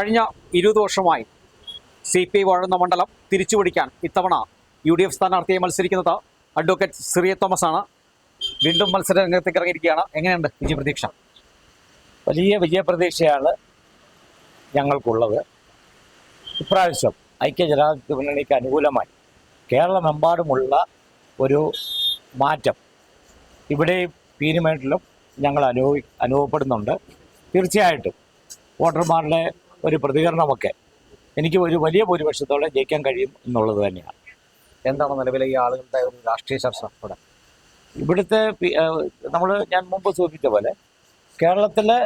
കഴിഞ്ഞ 20 വർഷമായി CPI വാഴുന്ന മണ്ഡലം തിരിച്ചുപിടിക്കാൻ ഇത്തവണ UDF സ്ഥാനാർത്ഥിയെ മത്സരിക്കുന്നത് അഡ്വക്കേറ്റ് സിറിയ തോമസ് ആണ്. വീണ്ടും മത്സര രംഗത്തേക്ക് ഇറങ്ങിയിരിക്കുകയാണ്. എങ്ങനെയുണ്ട് വിജയപ്രതീക്ഷ? വലിയ വിജയപ്രതീക്ഷയാണ് ഞങ്ങൾക്കുള്ളത്. ഇപ്രാവശ്യം ഐക്യജനാധിപത്യ മുന്നണിക്ക് അനുകൂലമായി കേരളമെമ്പാടുമുള്ള ഒരു മാറ്റം ഇവിടെ പീരുമേട്ടിലും ഞങ്ങൾ അനുഭവപ്പെടുന്നുണ്ട്. തീർച്ചയായിട്ടും വോട്ടർമാരുടെ ഒരു പ്രതികരണമൊക്കെ എനിക്ക് ഒരു വലിയ ഭൂരിപക്ഷത്തോടെ ജയിക്കാൻ കഴിയും എന്നുള്ളത് തന്നെയാണ്. എന്താണ് നിലവിലെ ഈ ആളുകളുടെ ഒരു രാഷ്ട്രീയ ചർച്ച? ഇവിടുത്തെ ഞാൻ മുമ്പ് സൂചിപ്പിച്ച പോലെ കേരളത്തിലെ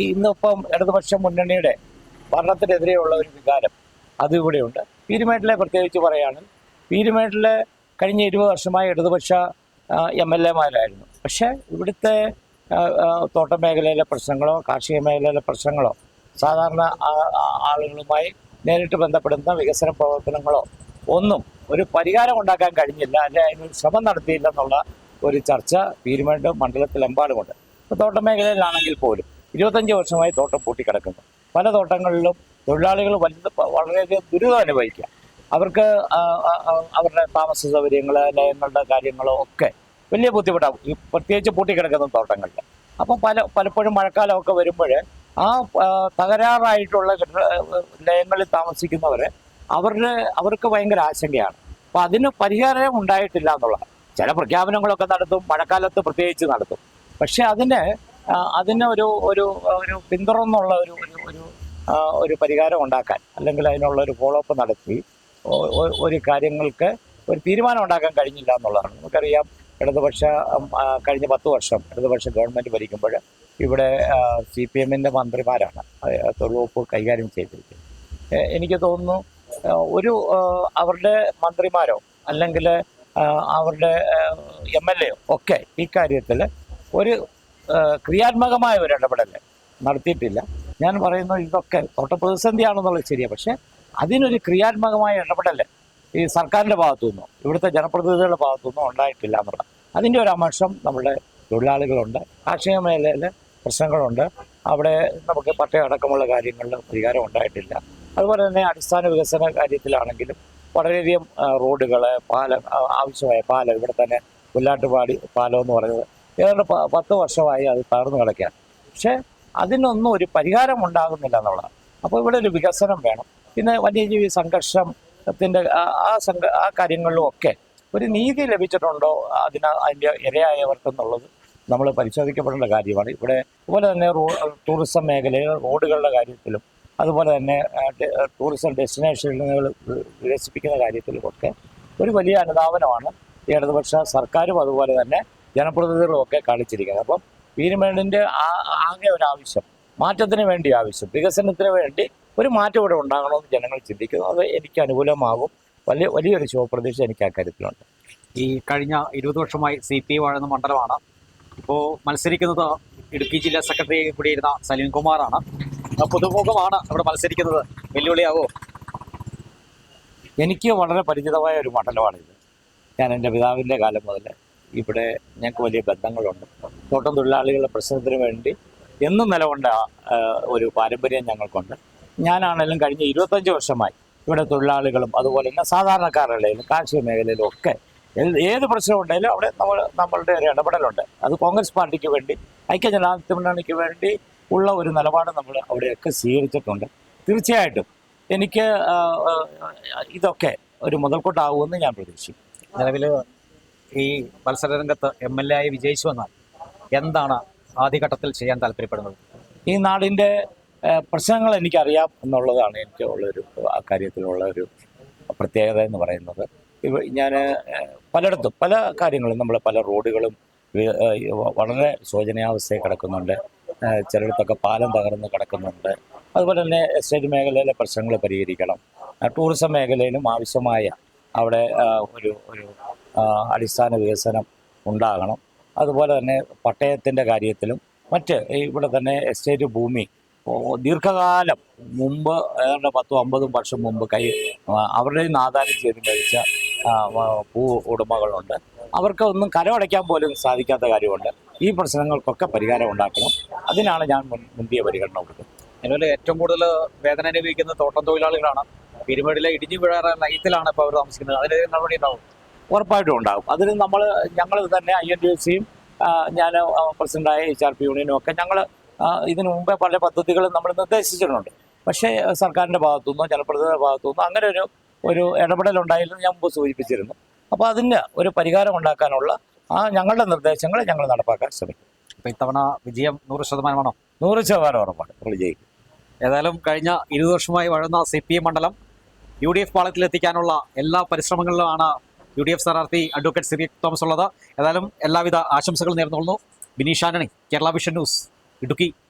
ഇന്നിപ്പം ഇടതുപക്ഷ മുന്നണിയുടെ ഭരണത്തിനെതിരെയുള്ള ഒരു വികാരം അത് ഇവിടെയുണ്ട്. പീരുമേട്ടിലെ പ്രത്യേകിച്ച് പറയുകയാണെങ്കിൽ പീരുമേട്ടിലെ കഴിഞ്ഞ 20 വർഷമായി ഇടതുപക്ഷ MLA-മാരായിരുന്നു. പക്ഷേ ഇവിടുത്തെ തോട്ട മേഖലയിലെ പ്രശ്നങ്ങളോ കാർഷിക മേഖലയിലെ പ്രശ്നങ്ങളോ സാധാരണ ആളുകളുമായി നേരിട്ട് ബന്ധപ്പെടുന്ന വികസന പ്രവർത്തനങ്ങളോ ഒന്നും ഒരു പരിഹാരം ഉണ്ടാക്കാൻ കഴിഞ്ഞില്ല, അല്ലെങ്കിൽ അതിനൊരു ശ്രമം നടത്തിയില്ലെന്നുള്ള ഒരു ചർച്ച പീരുമേട് മണ്ഡലത്തിലെമ്പാടുമുണ്ട്. ഇപ്പോൾ തോട്ട മേഖലയിലാണെങ്കിൽ പോലും 25 വർഷമായി തോട്ടം പൂട്ടിക്കിടക്കുന്നു. പല തോട്ടങ്ങളിലും തൊഴിലാളികൾ വളരെയധികം ദുരിതം അനുഭവിക്കുക. അവർക്ക് അവരുടെ താമസ സൗകര്യങ്ങൾ, ലയങ്ങളുടെ കാര്യങ്ങളോ ഒക്കെ വലിയ ബുദ്ധിമുട്ടാകും, പ്രത്യേകിച്ച് പൂട്ടിക്കിടക്കുന്ന തോട്ടങ്ങളിൽ. അപ്പം പലപ്പോഴും മഴക്കാലമൊക്കെ വരുമ്പോൾ ആ തകരാറായിട്ടുള്ള ലയങ്ങളിൽ താമസിക്കുന്നവരെ അവർക്ക് ഭയങ്കര ആശങ്കയാണ്. അപ്പം അതിന് പരിഹാരം ഉണ്ടായിട്ടില്ല എന്നുള്ളതാണ്. ചില പ്രഖ്യാപനങ്ങളൊക്കെ നടത്തും, മഴക്കാലത്ത് പ്രത്യേകിച്ച് നടത്തും. പക്ഷെ അതിന് ഒരു പിന്തുടർന്നുള്ള ഒരു പരിഹാരം ഉണ്ടാക്കാൻ, അല്ലെങ്കിൽ അതിനുള്ള ഒരു ഫോളോ അപ്പ് നടത്തി ഒരു കാര്യങ്ങൾക്ക് ഒരു തീരുമാനം ഉണ്ടാക്കാൻ കഴിഞ്ഞില്ല എന്നുള്ളതാണ്. നമുക്കറിയാം, കഴിഞ്ഞ 10 വർഷം ഇടതുപക്ഷ ഗവൺമെൻറ് ഭരിക്കുമ്പോൾ ഇവിടെ CPM-ൻ്റെ മന്ത്രിമാരാണ് തൊഴിലുവകുപ്പ് കൈകാര്യം ചെയ്തിരിക്കുന്നത്. എനിക്ക് തോന്നുന്നു അവരുടെ മന്ത്രിമാരോ അല്ലെങ്കിൽ അവരുടെ MLA-യോ ഒക്കെ ഈ കാര്യത്തിൽ ഒരു ക്രിയാത്മകമായ ഒരു ഇടപെടൽ നടത്തിയിട്ടില്ല. ഞാൻ പറയുന്നു, ഇതൊക്കെ തോട്ട പ്രതിസന്ധിയാണെന്നുള്ളത് ശരിയാണ്. പക്ഷേ അതിനൊരു ക്രിയാത്മകമായ ഇടപെടൽ ഈ സർക്കാരിൻ്റെ ഭാഗത്തുനിന്നോ ഇവിടുത്തെ ജനപ്രതിനിധികളുടെ ഭാഗത്തുനിന്നോ ഉണ്ടായിട്ടില്ല എന്നുള്ളത്. അതിൻ്റെ ഒരു അംശം നമ്മുടെ തൊഴിലാളികളുണ്ട്, കാർഷിക മേഖലയിലെ പ്രശ്നങ്ങളുണ്ട്. അവിടെ നമുക്ക് പട്ടയം അടക്കമുള്ള കാര്യങ്ങളിൽ പരിഹാരം ഉണ്ടായിട്ടില്ല. അതുപോലെ തന്നെ അടിസ്ഥാന വികസന കാര്യത്തിലാണെങ്കിലും വളരെയധികം റോഡുകൾ, ആവശ്യമായ പാലം, ഇവിടെ തന്നെ പുല്ലാട്ടുപാടി പാലം എന്ന് പറയുന്നത് ഏതാണ്ട് 10 വർഷമായി അത് തകർന്നു കിടക്കുകയാണ്. പക്ഷേ അതിനൊന്നും ഒരു പരിഹാരം ഉണ്ടാകുന്നില്ല എന്നുള്ളതാണ്. അപ്പോൾ ഇവിടെ ഒരു വികസനം വേണം. പിന്നെ വന്യജീവി സംഘർഷത്തിൻ്റെ ആ കാര്യങ്ങളിലും ഒക്കെ ഒരു നീതി ലഭിച്ചിട്ടുണ്ടോ അതിൻ്റെ ഇരയായവർക്കെന്നുള്ളത് നമ്മൾ പരിശോധിക്കപ്പെടേണ്ട കാര്യമാണ്. ഇവിടെ അതുപോലെ തന്നെ ടൂറിസം മേഖലയിൽ റോഡുകളുടെ കാര്യത്തിലും അതുപോലെ തന്നെ ടൂറിസം ഡെസ്റ്റിനേഷനുകൾ വികസിപ്പിക്കുന്ന കാര്യത്തിലുമൊക്കെ ഒരു വലിയ അനുധാവനമാണ് ഇടതുപക്ഷ സർക്കാരും അതുപോലെ തന്നെ ജനപ്രതിനിധികളും ഒക്കെ കാണിച്ചിരിക്കുന്നത്. അപ്പം പീരുമേടിൻ്റെ ആകെ ഒരു ആവശ്യം, മാറ്റത്തിന് വേണ്ടി ആവശ്യം, വികസനത്തിന് വേണ്ടി ഒരു മാറ്റം ഇവിടെ ഉണ്ടാകണമെന്ന് ജനങ്ങൾ ചിന്തിക്കുന്നു. അത് എനിക്ക് അനുകൂലമാകും. വലിയൊരു ശുഭപ്രതീക്ഷ എനിക്ക് ആ കാര്യത്തിലുണ്ട്. ഈ കഴിഞ്ഞ 20 വർഷമായി CPI വാഴുന്ന മണ്ഡലമാണ്. ഇപ്പോൾ മത്സരിക്കുന്നത് ഇടുക്കി ജില്ലാ സെക്രട്ടറി കൂടിയിരുന്ന സലീം കുമാറാണ്. പുതുമുഖമാണ് ഇവിടെ മത്സരിക്കുന്നത്. വെല്ലുവിളിയാവോ? എനിക്ക് വളരെ പരിചിതമായ ഒരു മണ്ഡലമാണിത്. ഞാൻ എൻ്റെ പിതാവിൻ്റെ കാലം മുതൽ ഇവിടെ ഞങ്ങൾക്ക് വലിയ ബന്ധങ്ങളുണ്ട്. തോട്ടം തൊഴിലാളികളുടെ പ്രശ്നത്തിന് വേണ്ടി എന്നും നിലകൊണ്ട ഒരു പാരമ്പര്യം ഞങ്ങൾക്കുണ്ട്. ഞാനാണെങ്കിലും കഴിഞ്ഞ 25 വർഷമായി ഇവിടെ തൊഴിലാളികളും അതുപോലെ തന്നെ സാധാരണക്കാരുടെ കാർഷിക മേഖലയിലും ഒക്കെ ഏത് പ്രശ്നം ഉണ്ടെങ്കിലും അവിടെ നമ്മളുടെ ഒരു ഇടപെടലുണ്ട്. അത് കോൺഗ്രസ് പാർട്ടിക്ക് വേണ്ടി, ഐക്യജനാധിപത്യ മുന്നണിക്ക് വേണ്ടി ഉള്ള ഒരു നിലപാട് നമ്മൾ അവിടെയൊക്കെ സ്വീകരിച്ചിട്ടുണ്ട്. തീർച്ചയായിട്ടും എനിക്ക് ഇതൊക്കെ ഒരു മുതൽക്കൂട്ടാകുമെന്ന് ഞാൻ പ്രതീക്ഷിക്കും. നിലവിൽ ഈ മത്സരരംഗത്ത് MLA ആയി വിജയിച്ചു വന്നാൽ എന്താണ് ആദ്യഘട്ടത്തിൽ ചെയ്യാൻ താല്പര്യപ്പെടുന്നത്? ഈ നാടിൻ്റെ പ്രശ്നങ്ങൾ എനിക്കറിയാം എന്നുള്ളതാണ് എനിക്ക് ഉള്ളൊരു അക്കാര്യത്തിലുള്ള ഒരു പ്രത്യേകത എന്ന് പറയുന്നത്. ഞാൻ പലയിടത്തും പല കാര്യങ്ങളും പല റോഡുകളും വളരെ ശോചനീയാവസ്ഥയിൽ കിടക്കുന്നുണ്ട്. ചിലയിടത്തൊക്കെ പാലം തകർന്ന് കിടക്കുന്നുണ്ട്. അതുപോലെ തന്നെ എസ്റ്റേറ്റ് മേഖലയിലെ പ്രശ്നങ്ങൾ പരിഹരിക്കണം. ടൂറിസം മേഖലയിലും ആവശ്യമായ അവിടെ ഒരു അടിസ്ഥാന വികസനം ഉണ്ടാകണം. അതുപോലെ തന്നെ പട്ടയത്തിൻ്റെ കാര്യത്തിലും ഇവിടെ തന്നെ എസ്റ്റേറ്റ് ഭൂമി ദീർഘകാലം മുമ്പ് ഏതാണ്ട് 10-50 വർഷം മുമ്പ് അവരുടെ ആദാനം ചെയ്ത് മരിച്ച ഭൂ ഉടമകളുണ്ട്. അവർക്ക് ഒന്നും കരമടയ്ക്കാൻ പോലും സാധിക്കാത്ത കാര്യമുണ്ട്. ഈ പ്രശ്നങ്ങൾക്കൊക്കെ പരിഹാരം ഉണ്ടാക്കണം. അതിനാണ് ഞാൻ മുന്തിയ പരിഗണന കൊടുക്കുന്നത്. അതുപോലെ ഏറ്റവും കൂടുതൽ വേദന അനുഭവിക്കുന്ന തോട്ടം തൊഴിലാളികളാണ്. പീരുമേടിലെ ഇടിഞ്ഞു വീഴാറ ലയത്തിലാണ് ഇപ്പോൾ അവർ താമസിക്കുന്നത്. അതിനെതിരെ നടപടി ഉണ്ടാവും. ഉറപ്പായിട്ടും ഉണ്ടാകും. അതിന് ഞങ്ങൾ തന്നെ INTUC-യും ഞാൻ പ്രസിഡന്റായ HRP യൂണിയനും ഒക്കെ ഞങ്ങൾ ഇതിനു മുമ്പേ പല പദ്ധതികളും നമ്മൾ നിർദ്ദേശിച്ചിട്ടുണ്ട്. പക്ഷേ സർക്കാരിൻ്റെ ഭാഗത്തുനിന്നോ ജനപ്രതിനിധിയുടെ ഭാഗത്തുനിന്നോ അങ്ങനെ ഒരു ഇടപെടലുണ്ടായില്ലെന്ന് ഞാൻ മുമ്പ് സൂചിപ്പിച്ചിരുന്നു. അപ്പോൾ അതിന് ഒരു പരിഹാരം ഉണ്ടാക്കാനുള്ള ഞങ്ങളുടെ നിർദ്ദേശങ്ങൾ ഞങ്ങൾ നടപ്പാക്കാൻ ശ്രമിക്കും. അപ്പോൾ ഇത്തവണ വിജയം 100%? 100% ഉറപ്പാണ് നമ്മൾ ജയിക്കും. ഏതായാലും കഴിഞ്ഞ 20 വർഷമായി വാഴുന്ന CPM മണ്ഡലം UDF പാളയത്തിലെത്തിക്കാനുള്ള എല്ലാ പരിശ്രമങ്ങളിലുമാണ് UDF സ്ഥാനാർത്ഥി അഡ്വക്കേറ്റ് സിറിയക് തോമസ് ഉള്ളത്. ഏതായാലും എല്ലാവിധ ആശംസകൾ നേർന്നുകൊള്ളുന്നു. Bineesh Antony, Kerala vision news, Idukki.